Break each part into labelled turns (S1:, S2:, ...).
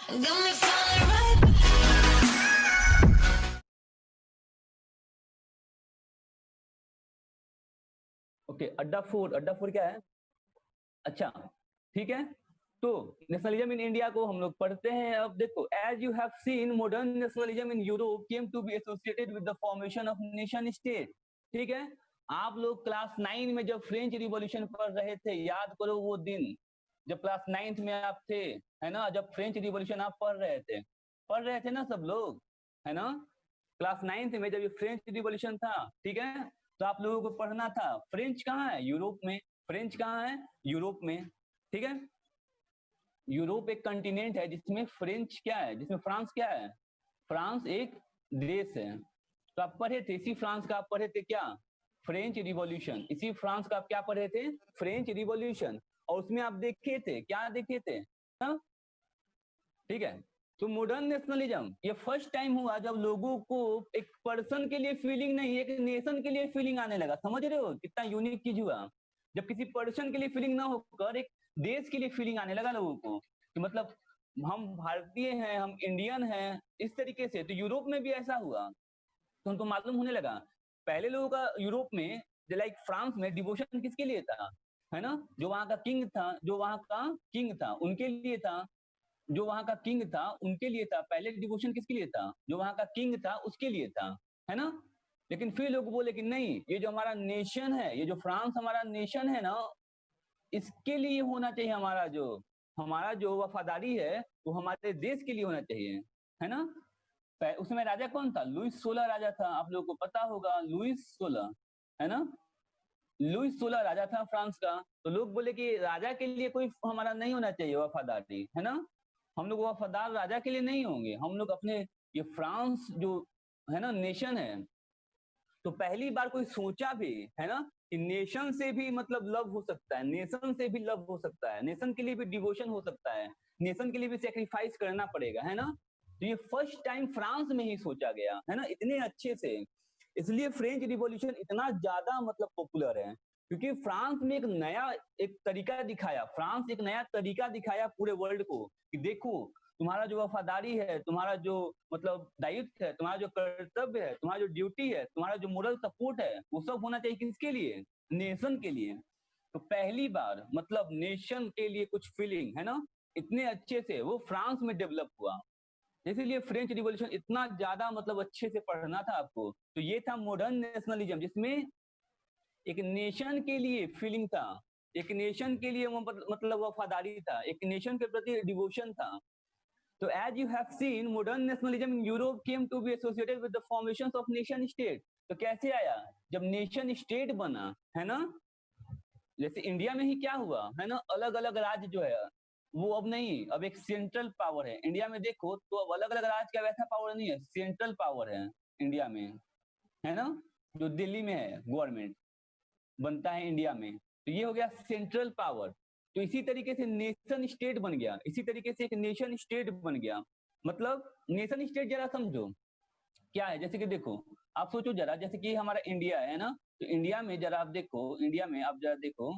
S1: Got me falling right.
S2: Okay, अड्डा four क्या है? अच्छा, ठीक है। तो नेशनलिज्म इन इंडिया को हम लोग पढ़ते हैं। अब देखो, as you have seen modern nationalism in Europe came to be associated with the formation of nation state. ठीक है, आप लोग क्लास 9 में जब फ्रेंच रिवॉल्यूशन पढ़ रहे थे, याद करो वो दिन जब क्लास 9th में आप थे, है ना, जब फ्रेंच रिवॉल्यूशन आप पढ़ रहे थे ना सब लोग, है ना। क्लास 9th में जब ये फ्रेंच रिवॉल्यूशन था, ठीक है, तो आप लोगों को पढ़ना था फ्रेंच कहाँ है? यूरोप में। फ्रेंच कहाँ है? यूरोप में। ठीक है, यूरोप एक कंटिनेंट है जिसमें फ्रेंच क्या है, जिसमें फ्रांस क्या है? फ्रांस एक देश है। तो आप पढ़े थे इसी फ्रांस का, आप पढ़े थे क्या? French revolution. इसी फ्रांस का आप क्या पढ़े थे? French revolution. और उसमें आप देखे थे, क्या देखे थे? हाँ? ठीक है, तो मॉडर्न नेशनलिज्म ये फर्स्ट टाइम हुआ जब लोगों को एक पर्सन के लिए फीलिंग नहीं, एक नेशन के लिए फीलिंग आने लगा। समझ रहे हो कितना यूनिक चीज हुआ? जब किसी पर्सन के लिए फीलिंग ना होकर एक देश के लिए फीलिंग आने लगा लोगों को, कि मतलब हम भारतीय हैं, हम इंडियन हैं, इस तरीके से। तो यूरोप में भी ऐसा हुआ, तो उनको मालूम होने लगा। पहले लोगों का यूरोप में, लाइक फ्रांस में, डिवोशन किसके लिए था? है ना, जो वहां का किंग था, जो वहां का किंग था उनके लिए था। जो वहां का किंग था उनके लिए था। पहले डिवोशन किसके लिए था? जो वहां का किंग था उसके लिए था, है ना। लेकिन फिर लोग बोले कि नहीं, ये जो हमारा नेशन है, ये जो फ्रांस हमारा नेशन है ना, इसके लिए होना चाहिए। हमारा जो वफादारी है वो हमारे देश के लिए होना चाहिए, है ना। उसमें राजा कौन था? लुइस 16 राजा था, आप लोगों को पता होगा, लुइस 16, है ना। लुइस 16 राजा था फ्रांस का। तो लोग बोले कि राजा के लिए कोई हमारा नहीं होना चाहिए वफादारी, है ना। हम लोग वफादार राजा के लिए नहीं होंगे, हम लोग अपने ये फ्रांस जो है ना नेशन है। तो पहली बार कोई सोचा भी, है ना, कि नेशन से भी मतलब लव हो सकता है, नेशन से भी लव हो सकता है, नेशन के लिए भी डिवोशन हो सकता है, नेशन के लिए भी सेक्रीफाइस करना पड़ेगा, है ना। तो ये फर्स्ट टाइम फ्रांस में ही सोचा गया, है ना, इतने अच्छे से। इसलिए फ्रेंच रिवॉल्यूशन इतना ज्यादा मतलब पॉपुलर है, क्योंकि फ्रांस में एक तरीका दिखाया, फ्रांस एक नया तरीका दिखाया पूरे वर्ल्ड को, कि देखो तुम्हारा जो वफादारी है, तुम्हारा जो मतलब दायित्व है, तुम्हारा जो कर्तव्य है, तुम्हारा जो ड्यूटी है, तुम्हारा जो मोरल सपोर्ट है, वो सब होना चाहिए किसके लिए? नेशन के लिए। तो पहली बार मतलब नेशन के लिए कुछ फीलिंग, है ना, इतने अच्छे से वो फ्रांस में डेवलप हुआ। इसीलिए फ्रेंच रिवॉल्यूशन इतना ज्यादा मतलब अच्छे से पढ़ना था आपको। तो ये था मॉडर्न नेशनलिज्म, जिसमें एक नेशन के लिए फीलिंग था, एक नेशन के लिए मतलब वफादारी था, एक नेशन के प्रति डिवोशन था। तो as you have seen, modern nationalism in Europe came to be associated with the formations of nation state. तो कैसे आया? जब नेशन स्टेट बना, है ना। जैसे इंडिया में ही क्या हुआ, है ना, अलग अलग राज्य जो है वो अब नहीं, अब एक सेंट्रल पावर है इंडिया में। देखो तो अब अलग अलग राज्य का वैसा पावर नहीं है, सेंट्रल पावर है इंडिया में, है ना। जो दिल्ली में है गवर्नमेंट बनता है इंडिया में, तो ये हो गया सेंट्रल पावर। तो इसी तरीके से नेशन स्टेट बन गया, इसी तरीके से एक नेशन स्टेट बन गया। मतलब नेशन स्टेट जरा समझो क्या है। जैसे कि देखो, आप सोचो जरा, जैसे कि हमारा इंडिया है ना, तो इंडिया में जरा आप देखो, इंडिया में आप जरा देखो,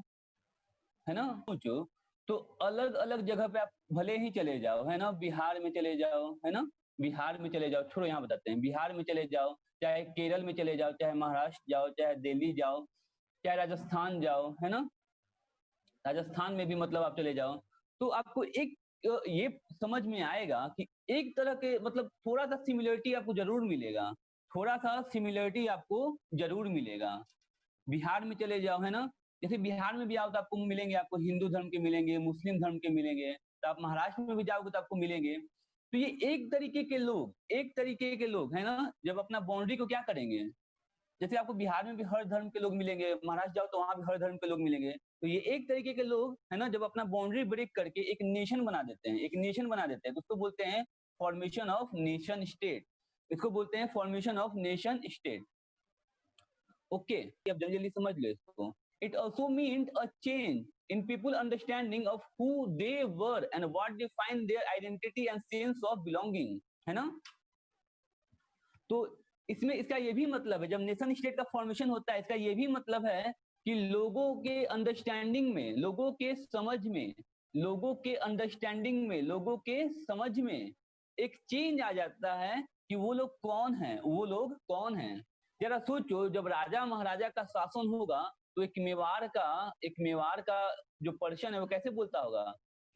S2: है ना, सोचो। तो अलग अलग जगह पे आप भले ही चले जाओ, है ना, बिहार में चले जाओ, है ना, बिहार में चले जाओ, छोड़ो यहाँ बताते हैं, बिहार में चले जाओ, चाहे केरल में चले जाओ, चाहे महाराष्ट्र जाओ, चाहे दिल्ली जाओ, चाहे राजस्थान जाओ, है ना, राजस्थान में भी मतलब आप चले जाओ, तो आपको एक ये समझ में आएगा कि एक तरह के मतलब थोड़ा सा सिमिलरिटी आपको जरूर मिलेगा, थोड़ा सा सिमिलरिटी आपको जरूर मिलेगा। बिहार में चले जाओ, है ना, जैसे बिहार में भी आओ तो आपको मिलेंगे, आपको हिंदू धर्म के मिलेंगे, मुस्लिम धर्म के मिलेंगे। तो आप महाराष्ट्र में भी जाओगे तो आपको मिलेंगे। तो ये एक तरीके के लोग है ना, जब अपना बाउंड्री को क्या करेंगे, जैसे आपको बिहार में भी हर धर्म के लोग मिलेंगे, महाराष्ट्र जाओ तो वहां भी हर धर्म के लोग मिलेंगे। तो ये एक तरीके के लोग है ना, जब अपना बाउंड्री ब्रेक करके एक नेशन बना देते हैं, एक नेशन बना देते हैं, तो उसको बोलते हैं फॉर्मेशन ऑफ नेशन स्टेट। इसको बोलते हैं formation of nation state. Okay, अब जल्दी जल्दी समझ लो इसको। It also mean a change in people understanding of who they were and what define their identity and sense of belonging, है ना। तो इसमें इसका ये भी मतलब है, जब नेशन स्टेट का फॉर्मेशन होता है, इसका ये भी मतलब है कि लोगों के अंडरस्टैंडिंग में, लोगों के समझ में लोगों के अंडरस्टैंडिंग में, लोगों के समझ में एक चेंज आ जाता है कि वो लोग कौन हैं, वो लोग कौन हैं। जरा सोचो, जब राजा महाराजा का शासन होगा तो एक मेवाड़ का जो पर्सन है वो कैसे बोलता होगा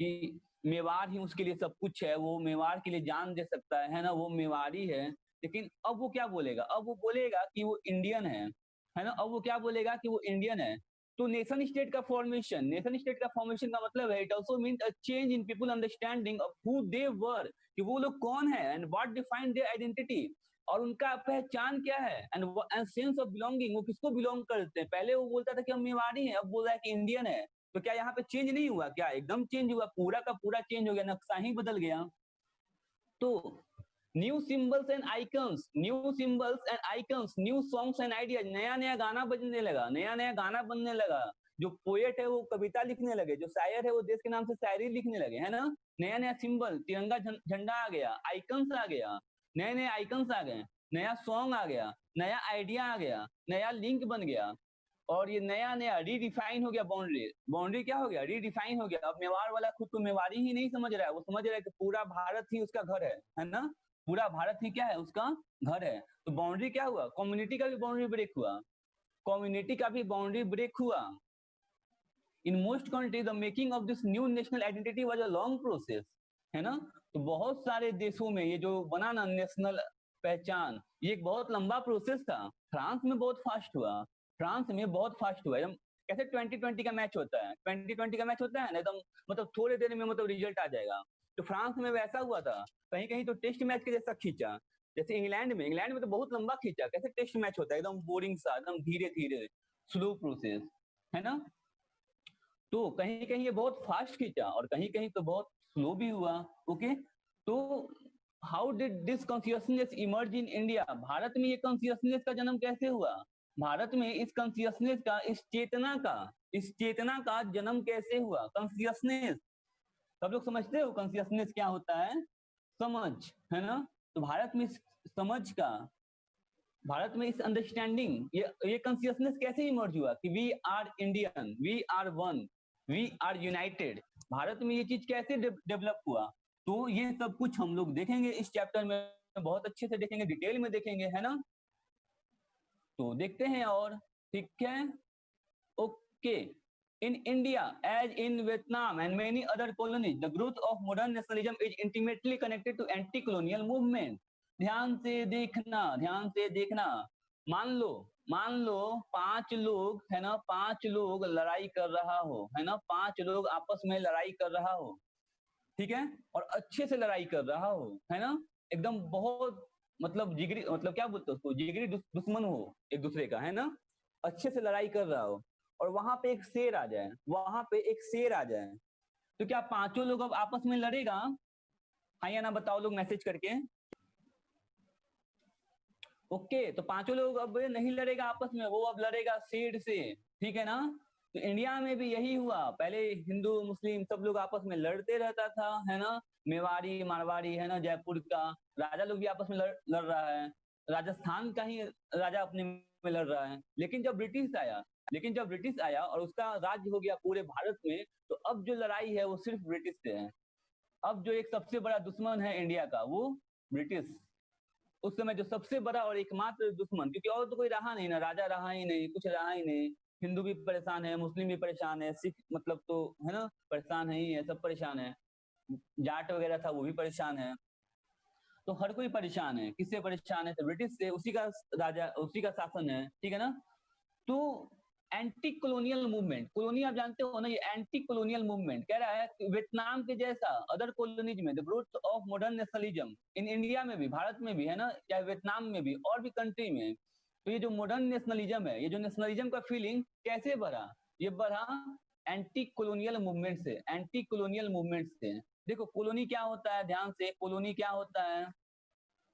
S2: कि मेवाड़ ही उसके लिए सब कुछ है, वो मेवाड़ के लिए जान दे सकता है ना, वो मेवाड़ी है। लेकिन अब वो क्या बोलेगा, अब वो बोलेगा कि वो इंडियन है ना, अब वो क्या बोलेगा कि वो इंडियन है। तो नेशन स्टेट का फॉर्मेशन का मतलब है, it also mean a change in people understanding of who they were, कि वो लोग कौन है and what define their identity, और उनका पहचान क्या है, एंड सेंस ऑफ बिलोंगिंग, वो किसको बिलोंग करते हैं। पहले वो बोलता था कि हम मेवाड़ी हैं, अब बोल रहा है कि इंडियन है। तो क्या यहाँ पे चेंज नहीं हुआ, क्या एकदम चेंज हुआ, पूरा का पूरा चेंज हो गया, नक्शा ही बदल गया। तो new symbols and icons, new songs and ideas, नया नया गाना बजने लगा, नया नया गाना बनने लगा। जो पोएट है वो कविता लिखने लगे, जो शायर है वो देश के नाम से शायरी लिखने लगे, है ना। नया नया सिंबल, तिरंगा झंडा आ गया, आइकन्स आ गया, नए नए आइकन्स आ गए, नया सॉन्ग आ गया, नया आइडिया आ गया, नया लिंक बन गया। और ये नया नया रीडिफाइन हो गया, बाउंड्री बाउंड्री क्या हो गया, रीडिफाइन हो गया। अब मेवाड़ वाला खुद को मेवाड़ी ही नहीं समझ रहा है, वो समझ रहा है कि पूरा भारत ही उसका घर है ना, पूरा भारत ही क्या है, उसका घर है। तो बाउंड्री क्या हुआ, कम्युनिटी का भी बाउंड्री ब्रेक हुआ, कम्युनिटी का भी बाउंड्री ब्रेक हुआ। In most country the making of this new national identity was a long process, है ना। तो बहुत सारे देशों में ये जो बना ना नेशनल पहचान, ये एक बहुत लंबा प्रोसेस था। फ्रांस में बहुत फास्ट हुआ, फ्रांस में बहुत फास्ट हुआ एकदम। कैसे 2020 का मैच होता है, 2020 का मैच होता है ना एकदम, मतलब थोड़े देर में मतलब रिजल्ट आ जाएगा। तो फ्रांस में वैसा हुआ था, कहीं कहीं तो टेस्ट मैच के जैसा खींचा। जैसे इंग्लैंड में तो बहुत लंबा खींचा, कैसे टेस्ट मैच होता है एकदम बोरिंग सा, एकदम धीरे धीरे स्लो प्रोसेस, है ना। तो कहीं कहीं ये बहुत फास्ट खींचा और कहीं कहीं तो बहुत स्लो भी हुआ। ओके, तो how did this consciousness emerge in India, Bharat में ये कॉन्शियसनेस का जन्म कैसे हुआ, भारत में इस कॉन्शियसनेस का, इस चेतना का जन्म कैसे हुआ। कॉन्शियसनेस, सब लोग समझते हो कॉन्शियसनेस क्या होता है, समझ, है ना। तो भारत में इस अंडरस्टैंडिंग, ये कॉन्शियसनेस कैसे इमर्ज हुआ कि we are Indian, we are one, we are united. Bharat में ये चीज कैसे डेवलप हुआ। तो ये सब कुछ हम लोग देखेंगे इस चैप्टर में, बहुत अच्छे से देखेंगे, डिटेल में देखेंगे, है ना। तो देखते हैं, और ठीक है, okay. In India, as in Vietnam and many other colonies, the growth of modern nationalism is intimately connected to anti-colonial movement. ध्यान से देखना, ध्यान से देखना। मान लो, मान लो 5 लोग, है ना, 5 लोग लड़ाई कर रहा हो, है ना, 5 लोग आपस में लड़ाई कर रहा हो, ठीक है, और अच्छे से लड़ाई कर रहा हो, है ना, एकदम बहुत, मतलब जिगरी, मतलब क्या बोलते हो उसको, जिगरी दुश्मन हो एक दूसरे का, है ना, अच्छे से लड़ाई कर रहा हो, और वहां पे एक शेर आ जाए, वहां पे एक शेर आ जाए, तो क्या 5 लोग अब आपस में लड़ेगा, हाँ या ना बताओ लोग मैसेज करके। ओके, तो 5 लोग अब नहीं लड़ेगा आपस में, वो अब लड़ेगा शेर से, ठीक है ना। तो इंडिया में भी यही हुआ, पहले हिंदू मुस्लिम सब लोग आपस में लड़ते रहता था, है ना, मेवाड़ी मारवाड़ी, है ना, जयपुर का राजा लोग भी आपस में लड़ रहा है, राजस्थान का ही राजा अपने में लड़ रहा है। लेकिन जब ब्रिटिश आया और उसका राज्य हो गया पूरे भारत में, तो अब जो लड़ाई है वो सिर्फ ब्रिटिश से है। अब जो एक सबसे बड़ा दुश्मन है इंडिया का, वो ब्रिटिश। उस समय जो सबसे बड़ा और एकमात्र दुश्मन, क्योंकि और तो कोई रहा नहीं ना, राजा रहा ही नहीं, कुछ रहा ही नहीं। हिंदू भी परेशान है, मुस्लिम भी परेशान है, सिख मतलब तो, है ना, परेशान है ही है, सब परेशान है, जाट वगैरह था वो भी परेशान है। तो हर कोई परेशान है, किससे परेशान है, तो ब्रिटिश से, उसी का राजा, उसी का शासन है, ठीक है ना। तो एंटी कॉलोनियल मूवमेंट, कॉलोनी आप जानते हो ना, ये एंटी कॉलोनियल मूवमेंट कह रहा है कि वियतनाम के जैसा अदर कॉलोनीज में the growth of modern nationalism in India में भी, भारत में भी, है ना, चाहे वियतनाम में भी और भी कंट्री में। तो ये जो मॉडर्न नेशनलिज्म है, ये जो नेशनलिज्म का फीलिंग कैसे बढ़ा, ये बढ़ा एंटी कॉलोनियल मूवमेंट से, एंटी कॉलोनियल मूवमेंट से। देखो कॉलोनी क्या होता है, ध्यान से, कॉलोनी क्या होता है,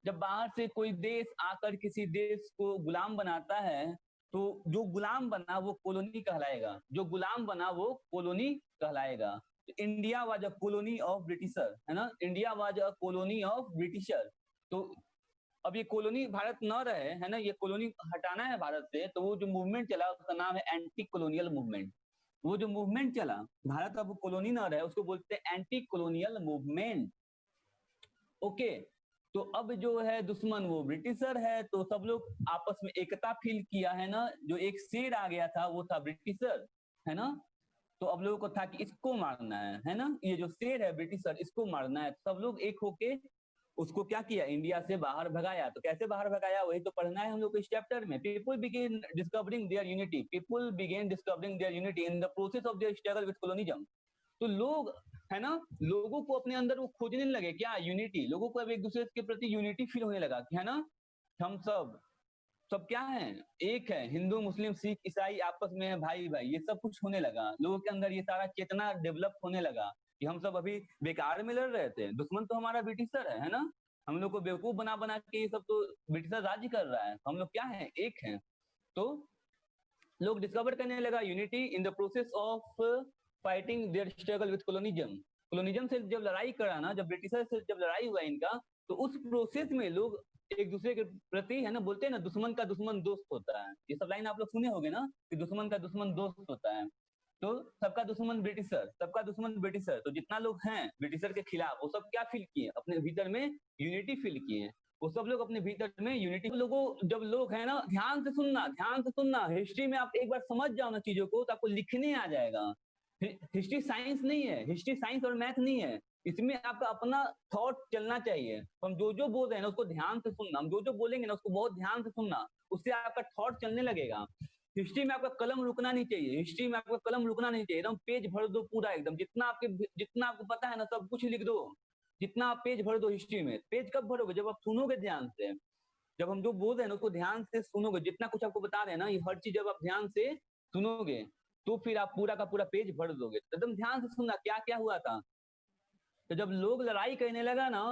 S2: जब बाहर से कोई देश आकर किसी देश को गुलाम बनाता है, तो जो गुलाम बना वो कॉलोनी कहलाएगा, जो गुलाम बना वो कॉलोनी कहलाएगा। तो India was a colony of britisher, है ना, India was a colony of britisher. तो अब ये कॉलोनी भारत न रहे, है ना, ये कॉलोनी हटाना है भारत से, तो वो जो मूवमेंट चला उसका नाम है एंटी कॉलोनियल मूवमेंट। वो जो मूवमेंट चला, भारत अब कॉलोनी ना रहे, उसको बोलते हैं एंटी कॉलोनियल मूवमेंट। ओके, तो अब जो है दुश्मन वो ब्रिटिशर है, तो सब लोग आपस में एकता फील किया है ना। जो एक शेर आ गया था वो था ब्रिटिशर, है ना। तो अब लोगों को था कि इसको मारना है ना, ये जो शेर है ब्रिटिशर, इसको मारना है। सब लोग एक होके उसको क्या किया, इंडिया से बाहर भगाया। तो कैसे बाहर भगाया, वही तो पढ़ना है हम लोग को इस चैप्टर में। People begin discovering there unity, people begin discovering there unity in the process of their struggle with colonialism. तो लोग, है ना, लोगों को अपने अंदर वो खोजने लगे क्या, यूनिटी। लोगों को अब एक दूसरे के प्रति यूनिटी फील होने लगा कि है ना, हम सब सब क्या है, एक है। हिंदू मुस्लिम सिख ईसाई आपस में है भाई भाई, ये सब कुछ होने लगा। लोगों के अंदर ये सारा चेतना डेवलप होने लगा कि हम सब अभी बेकार में लड़ रहे थे, दुश्मन तो हमारा ब्रिटिशर है ना। हम लोग को बेवकूफ बना बना के ये सब तो ब्रिटिशर राज्य कर रहा है, हम लोग क्या है, एक है। तो लोग डिस्कवर करने लगा unity in the process of fighting their struggle with colonialism. Colonialism से जब लड़ाई करा ना, जब ब्रिटिशर से जब लड़ाई हुआ इनका, तो उस प्रोसेस में लोग एक दूसरे के प्रति, है ना, बोलते हैं ना, दुश्मन का दुश्मन दोस्त होता है। ये सब लाइन आप लोग सुने होंगे ना, कि दुश्मन का दुश्मन दोस्त होता है। तो सबका दुश्मन ब्रिटिशर, सबका दुश्मन ब्रिटिशर। तो जितना लोग हैं ब्रिटिशर के खिलाफ, वो सब क्या फील किए, अपने भीतर में यूनिटी फील किए। वो सब लोग अपने भीतर में यूनिटी, लोगों, जब लोग, है ना, ध्यान से सुनना, ध्यान से सुनना। हिस्ट्री में आप एक बार समझ जाओ ना चीजों को, तो आपको लिखने आ जाएगा। हिस्ट्री साइंस नहीं है, हिस्ट्री साइंस और मैथ नहीं है। इसमें आपका अपना थॉट चलना चाहिए। तो हम जो जो बोल रहे हैं ना उसको ध्यान से सुनना, हम जो जो बोलेंगे ना उसको बहुत ध्यान से सुनना, उससे आपका थॉट चलने लगेगा। हिस्ट्री में आपका कलम रुकना नहीं चाहिए, हिस्ट्री में आपका कलम रुकना नहीं चाहिए। एकदम पेज भर दो पूरा, एकदम जितना आपको पता है ना सब कुछ लिख दो। जितना आप पेज भर दो हिस्ट्री में। पेज कब भरोगे, जब आप सुनोगे ध्यान से। जब हम जो बोल रहे हैं ना उसको ध्यान से सुनोगे, जितना कुछ आपको बता रहे हैं ना, ये हर चीज जब आप ध्यान से सुनोगे, तो फिर आप पूरा का पूरा पेज भर दोगे। एकदम ध्यान से सुनना क्या क्या हुआ था। तो जब लोग लड़ाई करने लगा ना,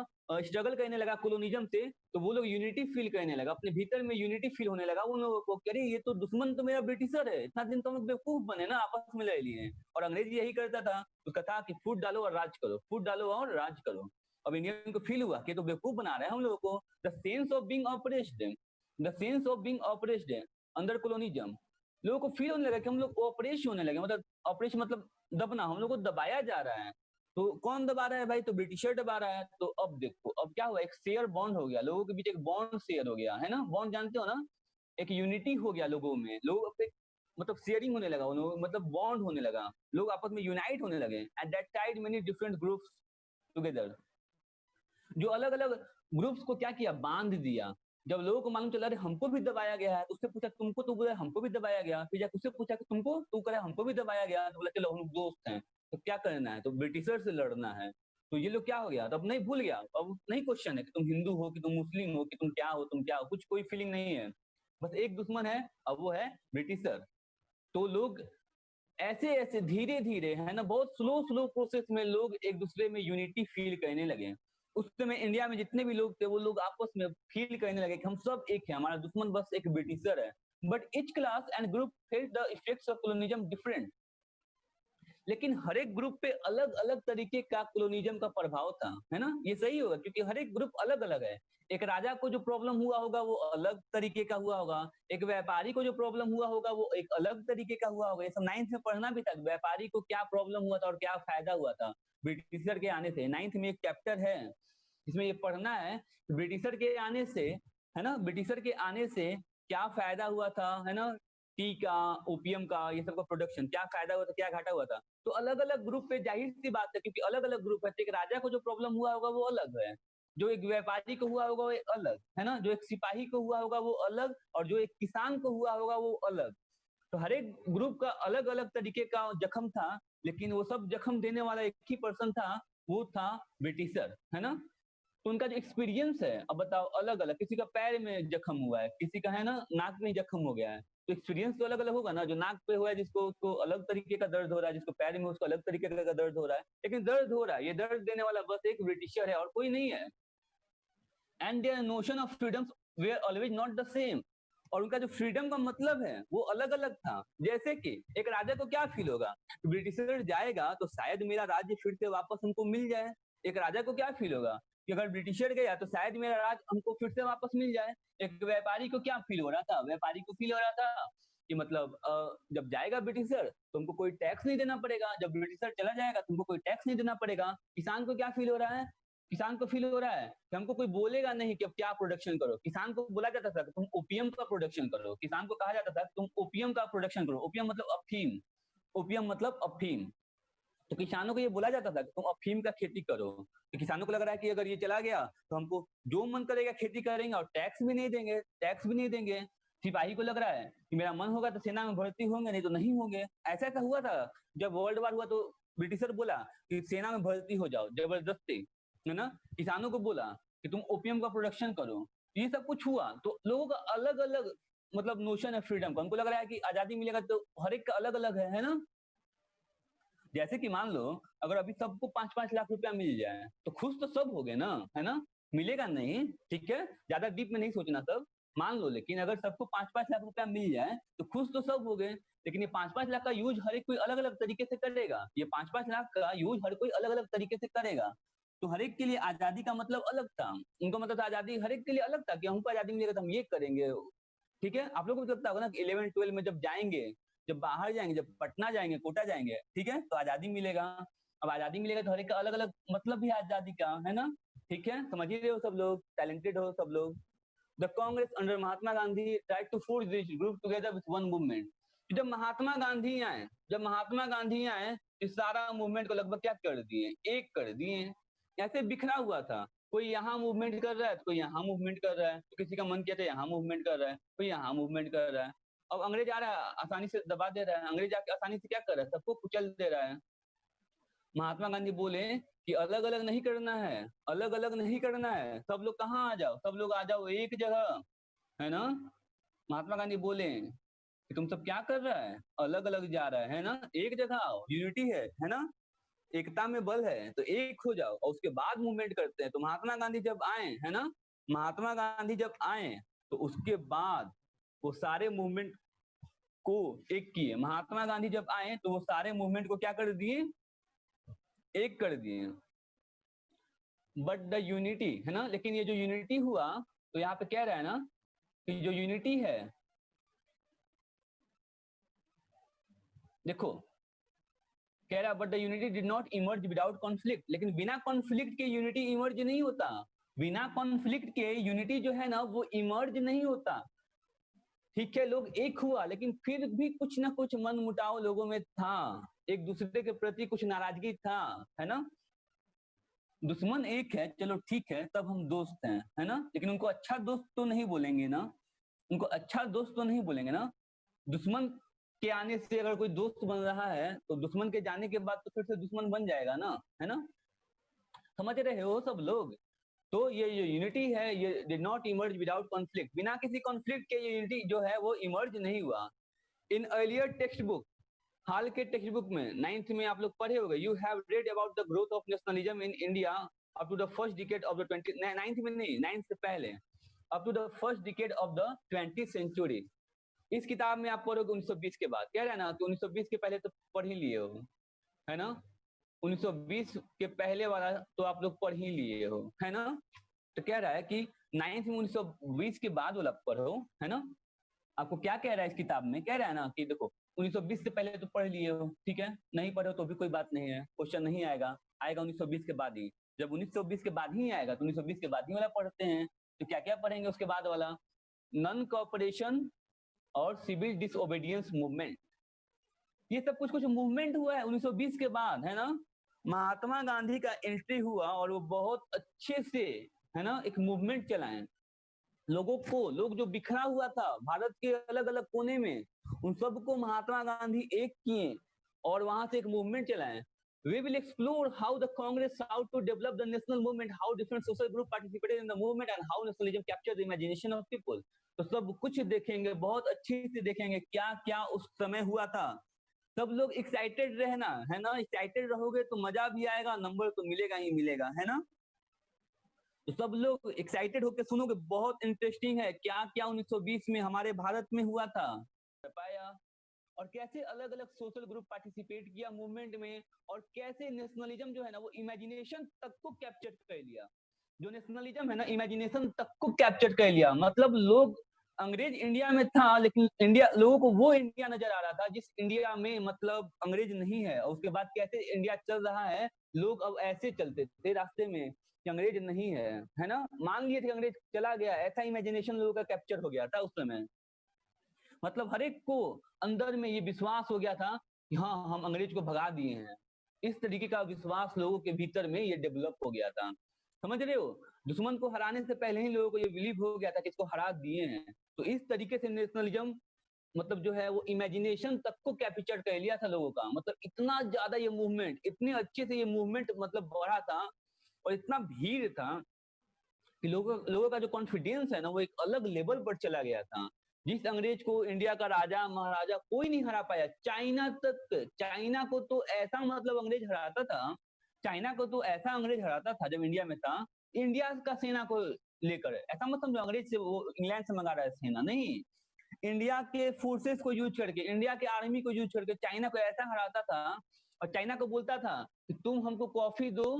S2: स्ट्रगल करने लगा कॉलोनिज्म से, तो वो लोग यूनिटी फील करने लगा, अपने भीतर में यूनिटी फील होने लगा उन लोगों को। अरे ये तो दुश्मन तो मेरा ब्रिटिशर है, इतना दिन तो हम लोग बेवकूफ बने ना, आपस में लड़ लिए। और अंग्रेज यही करता था, उसका था कि फूट डालो और राज करो, फूट डालो और राज करो। अब इंडियन को फील हुआ कि तो बेवकूफ बना रहे हैं हम लोगों को। The sense of being oppressed, the sense of being oppressed under colonialism. लोगों को फील होने लगा कि हम लोग ऑपरेश होने लगे, मतलब ऑपरेश मतलब दबना, हम लोग को दबाया जा रहा है। तो कौन दबा रहा है भाई, तो ब्रिटिशर दबा रहा है। तो अब देखो अब क्या हुआ, एक शेयर बॉन्ड हो गया, लोगों के बीच एक बॉन्ड शेयर हो गया, है ना। बॉन्ड जानते हो ना, एक यूनिटी हो गया लोगों में। लोग पे मतलब शेयरिंग होने लगा, मतलब बॉन्ड होने लगा, लोग आपस में यूनाइट होने लगे। At that time many different groups together, जो अलग अलग ग्रुप्स को क्या किया, बांध दिया। जब लोगों को मालूम चला अरे हमको भी दबाया गया है, तो उससे पूछा तुमको, तो बोला हमको भी दबाया गया। फिर जाकर उससे पूछा कि तुमको, तो कह हमको भी दबाया गया। तो बोला चलो हम दोस्त हैं, तो क्या करना है, तो ब्रिटिशर से लड़ना है। तो ये लोग क्या हो गया, तो अब नहीं, भूल गया। अब नहीं क्वेश्चन है कि तुम हिंदू हो, कि तुम मुस्लिम हो, कि तुम क्या हो, तुम क्या हो, कुछ कोई फीलिंग नहीं है। बस एक दुश्मन है, अब वो है ब्रिटिशर। तो लोग ऐसे ऐसे धीरे धीरे, है ना, बहुत स्लो स्लो प्रोसेस में लोग एक दूसरे में यूनिटी फील करने लगे। उस समय इंडिया में जितने भी लोग थे, वो लोग आपस में फील करने लगे कि हम सब एक है, हमारा दुश्मन बस एक ब्रिटिशर है। But each class and group felt the effects of colonialism different. लेकिन हर एक ग्रुप पे अलग अलग तरीके का कॉलोनिज्म का प्रभाव था, है ना। ये सही होगा क्योंकि हर एक ग्रुप अलग अलग है। एक राजा को जो प्रॉब्लम हुआ होगा वो अलग तरीके का हुआ होगा, एक व्यापारी को जो प्रॉब्लम हुआ होगा वो एक अलग तरीके का हुआ होगा। ये सब नाइन्थ में पढ़ना भी था, व्यापारी को क्या प्रॉब्लम हुआ था और क्या फायदा हुआ था ब्रिटिशर के आने से। नाइन्थ में एक चैप्टर है, इसमें ये पढ़ना है ब्रिटिशर के आने से, है ना, ब्रिटिशर के आने से क्या फायदा हुआ था, है ना, टी का, ओपीएम का, ये सब का प्रोडक्शन, क्या फायदा हुआ था, क्या घाटा हुआ था। तो अलग अलग ग्रुप पे जाहिर सी बात है, क्योंकि अलग अलग ग्रुप है, तो एक राजा को जो प्रॉब्लम हुआ होगा वो अलग है, जो एक व्यापारी को हुआ होगा वो एक अलग, है ना, जो एक सिपाही को हुआ होगा वो अलग, और जो एक किसान को हुआ होगा वो अलग। तो हर एक ग्रुप का अलग अलग तरीके का जख्म था, लेकिन वो सब जख्म देने वाला एक ही पर्सन था, वो था ब्रिटिशर, है ना। तो उनका जो एक्सपीरियंस है, अब बताओ अलग अलग, किसी का पैर में जख्म हुआ है, किसी का है ना नाक में जख्म हो गया है। तो एक्सपीरियंस तो अलग अलग होगा ना, जो नाक पे हुआ है जिसको, उसको अलग तरीके का दर्द हो रहा है, जिसको पैर में उसको अलग तरीके का दर्द हो रहा है, लेकिन दर्द हो रहा है। ये दर्द देने वाला बस एक ब्रिटिशर है और कोई नहीं है। And their notion of freedom were always not the same. और उनका जो फ्रीडम का मतलब है वो अलग अलग था। जैसे कि एक राजा को क्या फील होगा, ब्रिटिशर जाएगा तो शायद मेरा राज्य फिर से वापस हमको मिल जाए। एक राजा को क्या फील होगा कि अगर ब्रिटिशर गया तो शायद मेरा राज हमको फिर से वापस मिल जाए। एक व्यापारी को क्या फील हो रहा था, व्यापारी को फील हो रहा था कि मतलब जब जाएगा ब्रिटिशर तो हमको कोई टैक्स नहीं देना पड़ेगा, जब ब्रिटिशर चला जाएगा तुमको कोई टैक्स नहीं देना पड़ेगा। किसान को क्या फील हो रहा है? किसान को फील हो रहा है कि हमको कोई बोलेगा नहीं कि अब क्या प्रोडक्शन करो। किसान को बोला जाता था कि तुम ओपीएम का प्रोडक्शन करो, किसान को कहा जाता था कि तुम ओपीएम का प्रोडक्शन करो। ओपीएम मतलब अफीम, ओपीएम मतलब अफीम। तो किसानों को ये बोला जाता था कि तुम अफीम का खेती करो। तो किसानों को लग रहा है कि अगर ये चला गया तो हमको जो मन करेगा खेती करेंगे और टैक्स भी नहीं देंगे, टैक्स भी नहीं देंगे। सिपाही को लग रहा है कि मेरा मन होगा तो सेना में भर्ती होंगे, नहीं तो नहीं होंगे। ऐसा ऐसा हुआ था जब वर्ल्ड वार हुआ तो ब्रिटिशर बोला कि सेना में भर्ती हो जाओ जबरदस्ती, है ना। किसानों को बोला कि तुम ओपीएम का प्रोडक्शन करो। ये सब कुछ हुआ तो लोगों का अलग अलग मतलब नोशन है फ्रीडम का। उनको लग रहा है कि आजादी मिलेगा तो हर एक का अलग अलग है ना। जैसे कि मान लो अगर अभी सबको 5-5 लाख रुपया मिल जाए तो खुश तो सब हो गए ना, है ना। मिलेगा नहीं, ठीक है, ज्यादा डीप में नहीं सोचना सब। मान लो लेकिन अगर सबको 5-5 लाख रुपया मिल जाए तो खुश तो सब हो गए। लेकिन ये 5-5 लाख का यूज हर एक कोई अलग अलग तरीके से करेगा। ये 5-5 लाख का यूज हर कोई अलग अलग तरीके से करेगा। तो हर एक के लिए आजादी का मतलब अलग था। उनका मतलब था आजादी हर एक के लिए अलग था कि हमको आजादी मिलेगा तो हम ये करेंगे। ठीक है, आप लोगों को भी लगता होगा ना कि 11-12 में जब जाएंगे, जब बाहर जाएंगे, जब पटना जाएंगे, कोटा जाएंगे, ठीक है, तो आजादी मिलेगा। अब आजादी मिलेगा तो हर एक का अलग अलग मतलब भी है आजादी का, है ना। ठीक है, समझ ही रहे हो सब लोग, टैलेंटेड हो सब लोग। The Congress under Mahatma Gandhi tried to force this group together with one movement. जब महात्मा गांधी आए, जब महात्मा गांधी आए इस सारा मूवमेंट को लगभग क्या कर दिए, एक कर दिए। ऐसे बिखरा हुआ था, कोई यहाँ मूवमेंट कर रहा है तो कोई यहाँ मूवमेंट कर रहा है, तो किसी का मन किया था यहाँ मूवमेंट कर रहा है, कोई यहाँ मूवमेंट कर रहा है। अब अंग्रेज आ रहा है आसानी से दबा दे रहा है, अंग्रेज आके आसानी से क्या कर रहा है, सबको कुचल दे रहा है। महात्मा गांधी बोले कि अलग अलग नहीं करना है, अलग अलग नहीं करना है, सब लोग कहाँ आ जाओ, सब लोग आ जाओ एक जगह, है ना। महात्मा गांधी बोले कि तुम सब क्या कर रहा है, अलग अलग जा रहा है ना, एक जगह आओ, यूनिटी है ना, एकता में बल है तो एक हो जाओ और उसके बाद मूवमेंट करते हैं। तो महात्मा गांधी जब आए, है ना, महात्मा गांधी जब आए तो उसके बाद वो सारे मूवमेंट को एक किए। महात्मा गांधी जब आए तो वो सारे मूवमेंट को क्या कर दिए, एक कर दिए। बट द यूनिटी, है ना, लेकिन ये जो यूनिटी हुआ तो यहाँ पे कह रहा है ना कि जो यूनिटी है, देखो कह रहा but the unity did not emerge without conflict. लेकिन बिना कॉन्फ्लिक्ट के यूनिटी इमर्ज नहीं होता। बिना कॉन्फ्लिक्ट के यूनिटी जो है ना वो इमर्ज नहीं होता। ठीक है, लोग एक हुआ लेकिन फिर भी कुछ ना कुछ मन मुटाव लोगों में था, एक दूसरे के प्रति कुछ नाराजगी था, है ना। दुश्मन एक है, चलो ठीक है, तब हम दोस्त हैं, है ना, लेकिन उनको अच्छा दोस्त तो नहीं बोलेंगे ना, उनको अच्छा दोस्त तो नहीं बोलेंगे ना। दुश्मन के आने से अगर कोई दोस्त बन रहा है तो दुश्मन के जाने के बाद तो फिर से दुश्मन बन जाएगा ना, है ना। समझ रहे हो सब लोग। तो ये जो यूनिटी है ये did not emerge without conflict, बिना किसी कॉन्फ्लिक्ट के ये यूनिटी जो है वो इमर्ज नहीं हुआ। इन अर्लियर टेक्स्ट बुक, हाल के टेक्स्ट बुक में 9th में आप लोग पढ़े होंगे, you have read about the growth of nationalism in India up to the first decade of the 20, 9th में नहीं, 9th से पहले, up to the first decade of the 20th century. इस किताब में आप पढ़ोगे 1920 के बाद, कह रहा है ना कि 1920 के पहले तो पढ़ ही लिए हो, है ना। 1920 के पहले वाला तो आप लोग पढ़ ही लिए हो, है ना। तो कह रहा है कि 9th में 1920 के बाद वाला पढ़ो, है ना। आपको क्या कह रहा है इस किताब में, कह रहा है ना कि देखो 1920 से पहले तो पढ़ लिए हो, ठीक है, नहीं पढ़ो तो भी कोई बात नहीं है, क्वेश्चन नहीं आएगा, आएगा 1920 के बाद ही। जब 1920 के बाद ही आएगा तो 1920 के बाद ही वाला पढ़ते हैं। तो क्या क्या पढ़ेंगे उसके बाद वाला, नॉन कॉपरेशन और सिविल डिसओबीडियंस मूवमेंट। ये सब कुछ कुछ मूवमेंट हुआ है 1920 के बाद, है ना। महात्मा गांधी का एंट्री हुआ और वो बहुत अच्छे से, है ना, एक मूवमेंट चलाए। लोगों को, लोग जो बिखरा हुआ था भारत के अलग अलग कोने में, उन सबको महात्मा गांधी एक किए और वहां से एक मूवमेंट चलाए। We will explore how the Congress sought to develop the national movement, how different social group participated in the movement, and how nationalism captured the imagination of people. तो सब कुछ देखेंगे, बहुत अच्छे से देखेंगे क्या क्या उस समय हुआ था। सब लोग एक्साइटेड रहना, है ना, एक्साइटेड रहोगे तो मजा भी आएगा, नंबर तो मिलेगा ही मिलेगा, है ना। तो सब लोग एक्साइटेड होकर सुनोगे, बहुत इंटरेस्टिंग है क्या क्या 1920 में हमारे भारत में हुआ था, पाया, और कैसे अलग अलग सोशल ग्रुप पार्टिसिपेट किया मूवमेंट में, और कैसे नेशनलिज्म जो है ना वो इमेजिनेशन तक को कैप्चर कर लिया। जो नेशनलिज्म है ना इमेजिनेशन तक को कैप्चर कर लिया, मतलब लोग अंग्रेज इंडिया में था, लेकिन इंडिया लोगों को वो इंडिया नजर आ रहा था जिस इंडिया में मतलब अंग्रेज नहीं है। और उसके बाद कैसे इंडिया चल रहा है, लोग अब ऐसे चलते थे रास्ते में कि अंग्रेज नहीं है ना, मान लिए थे कि अंग्रेज चला गया, ऐसा इमेजिनेशन लोगों का कैप्चर हो गया था उस समय। मतलब हर एक को अंदर में ये विश्वास हो गया था कि हाँ हम अंग्रेज को भगा दिए हैं। इस तरीके का विश्वास लोगों के भीतर में ये डेवलप हो गया था, समझ रहे हो। दुश्मन को हराने से पहले ही लोगों को ये बिलीव हो गया था कि इसको हरा दिए हैं। तो इस तरीके से नेशनलिज्म मतलब जो है वो इमेजिनेशन तक को कैप्चर कर लिया था लोगों का। मतलब इतना ज्यादा ये मूवमेंट, इतने अच्छे से ये मूवमेंट मतलब बढ़ा था, और इतना भीड़ था कि लोगों का जो कॉन्फिडेंस है ना वो एक अलग लेवल पर चला गया था। जिस अंग्रेज को इंडिया का राजा महाराजा कोई नहीं हरा पाया, चाइना तक, चाइना को तो ऐसा मतलब अंग्रेज हराता था, चाइना को तो ऐसा अंग्रेज हराता था जब इंडिया में था, इंडिया का सेना को लेकर। ऐसा मत समझो अंग्रेज से वो इंग्लैंड से मंगा रहा है सेना, नहीं, इंडिया के फोर्सेस को यूज करके, इंडिया के आर्मी को यूज करके चाइना को ऐसा हराता था। और चाइना को बोलता था कि तुम हमको कॉफी दो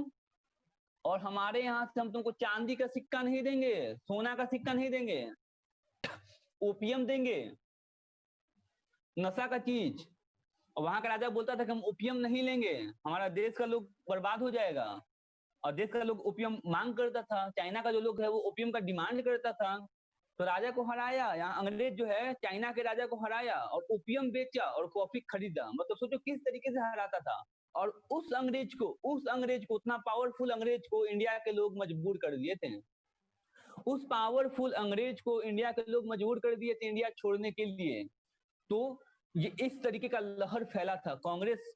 S2: और हमारे यहाँ से हम तुमको चांदी का सिक्का नहीं देंगे, सोना का सिक्का नहीं देंगे, ओपियम देंगे, नशा का चीज। और वहां का राजा बोलता था कि हम ओपियम नहीं लेंगे, हमारा देश का लोग बर्बाद हो जाएगा। और देश का लोग ओपियम मांग करता था, चाइना का जो लोग है वो ओपियम का डिमांड करता था। तो राजा को हराया, यहाँ अंग्रेज जो है चाइना के राजा को हराया और ओपियम बेचा और कॉफी खरीदा। मतलब सोचो किस तरीके से हराता था। और उस अंग्रेज को उतना पावरफुल अंग्रेज को इंडिया के लोग मजबूर कर दिए थे। उस पावरफुल अंग्रेज को इंडिया के लोग मजबूर कर दिए थे इंडिया छोड़ने के लिए। तो ये इस तरीके का लहर फैला था कांग्रेस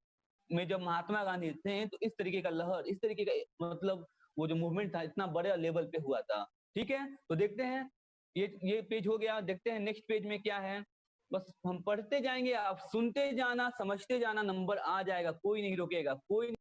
S2: में जब महात्मा गांधी थे, तो इस तरीके का लहर, इस तरीके का मतलब वो जो मूवमेंट था इतना बड़े लेवल पे हुआ था। ठीक है, तो देखते हैं, ये पेज हो गया, देखते हैं नेक्स्ट पेज में क्या है। बस हम पढ़ते जाएंगे, आप सुनते जाना, समझते जाना, नंबर आ जाएगा, कोई नहीं रोकेगा, कोई